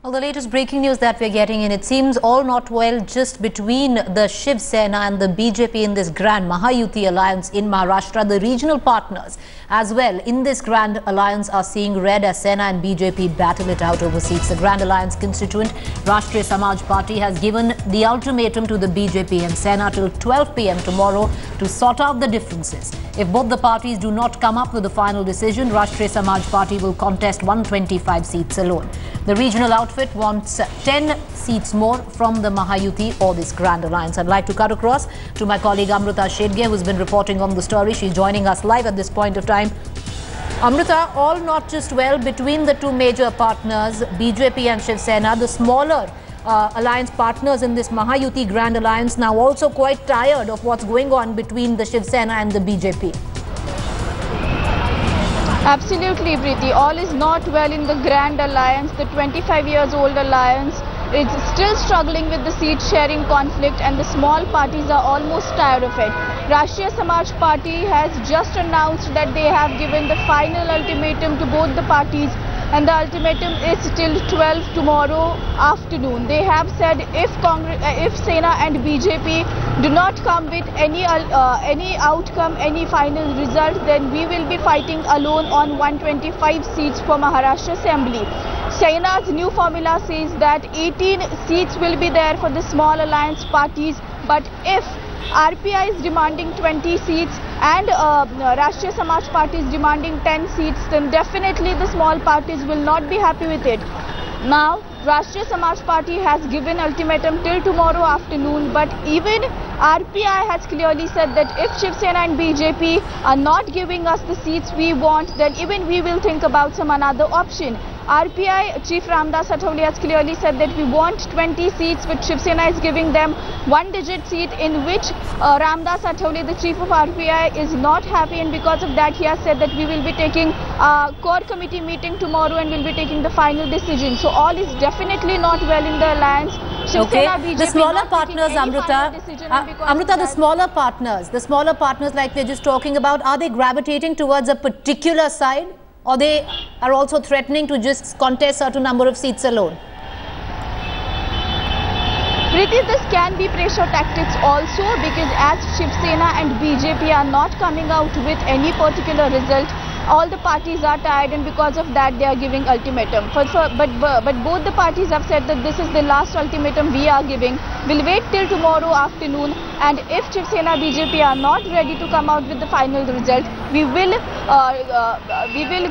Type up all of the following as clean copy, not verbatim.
Well, the latest breaking news that we're getting in, it seems all not well just between the Shiv Sena and the BJP in this grand Mahayuti alliance in Maharashtra. The regional partners as well in this grand alliance are seeing red as Sena and BJP battle it out over seats. The grand alliance constituent Rashtriya Samaj Party has given the ultimatum to the BJP and Sena till 12 p.m. tomorrow to sort out the differences. If both the parties do not come up with a final decision, Rashtriya Samaj Party will contest 125 seats alone. The regional outfit wants 10 seats more from the Mahayuti or this grand alliance. I'd like to cut across to my colleague Amrita Shedge, who's been reporting on the story. She's joining us live at this point of time. Amrita, all not just well between the two major partners, BJP and Shiv Sena. The smaller alliance partners in this Mahayuti grand alliance now also quite tired of what's going on between the Shiv Sena and the BJP. Absolutely, Preeti. All is not well in the Grand Alliance. The 25 years old alliance is still struggling with the seat sharing conflict, and the small parties are almost tired of it. Rashtriya Samaj Party has just announced that they have given the final ultimatum to both the parties, and the ultimatum is till 12 tomorrow afternoon. They have said if Sena and BJP do not come with any outcome, any final result, then we will be fighting alone on 125 seats for Maharashtra Assembly. Sena's new formula says that 18 seats will be there for the small alliance parties, but if RPI is demanding 20 seats and Rashtriya Samaj Party is demanding 10 seats, then definitely the small parties will not be happy with it. Now, Rashtriya Samaj Party has given ultimatum till tomorrow afternoon, but even RPI has clearly said that if Shiv Sena and BJP are not giving us the seats we want, then even we will think about some another option. RPI Chief Ramdas Athawale has clearly said that we want 20 seats, which Shiv Sena is giving them one-digit seat, in which Ramdas Athawale, the Chief of RPI, is not happy, and because of that he has said that we will be taking a core committee meeting tomorrow and will be taking the final decision. So all is definitely not well in the alliance. Okay, the smaller partners, Amrita, the smaller partners like we're just talking about, are they gravitating towards a particular side, or they are also threatening to just contest a certain number of seats alone? Preeti, this can be pressure tactics also, because as Shiv Sena and BJP are not coming out with any particular result, all the parties are tired, and because of that they are giving ultimatum. But both the parties have said that this is the last ultimatum we are giving. We'll wait till tomorrow afternoon, and if Shiv Sena BJP are not ready to come out with the final result, we will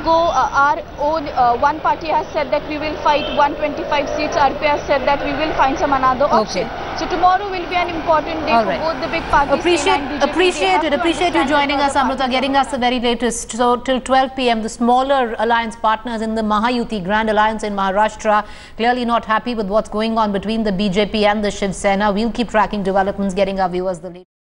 go our own. One party has said that we will fight 125 seats. RP has said that we will find some another option. So tomorrow will be an important day for both the big parties. Appreciate you joining us, Amrita, getting us the very latest. So till 12 p.m. the smaller alliance partners in the Mahayuti Grand Alliance in Maharashtra clearly not happy with what's going on between the BJP and the Shiv Sena. We'll keep tracking developments, getting our viewers the latest.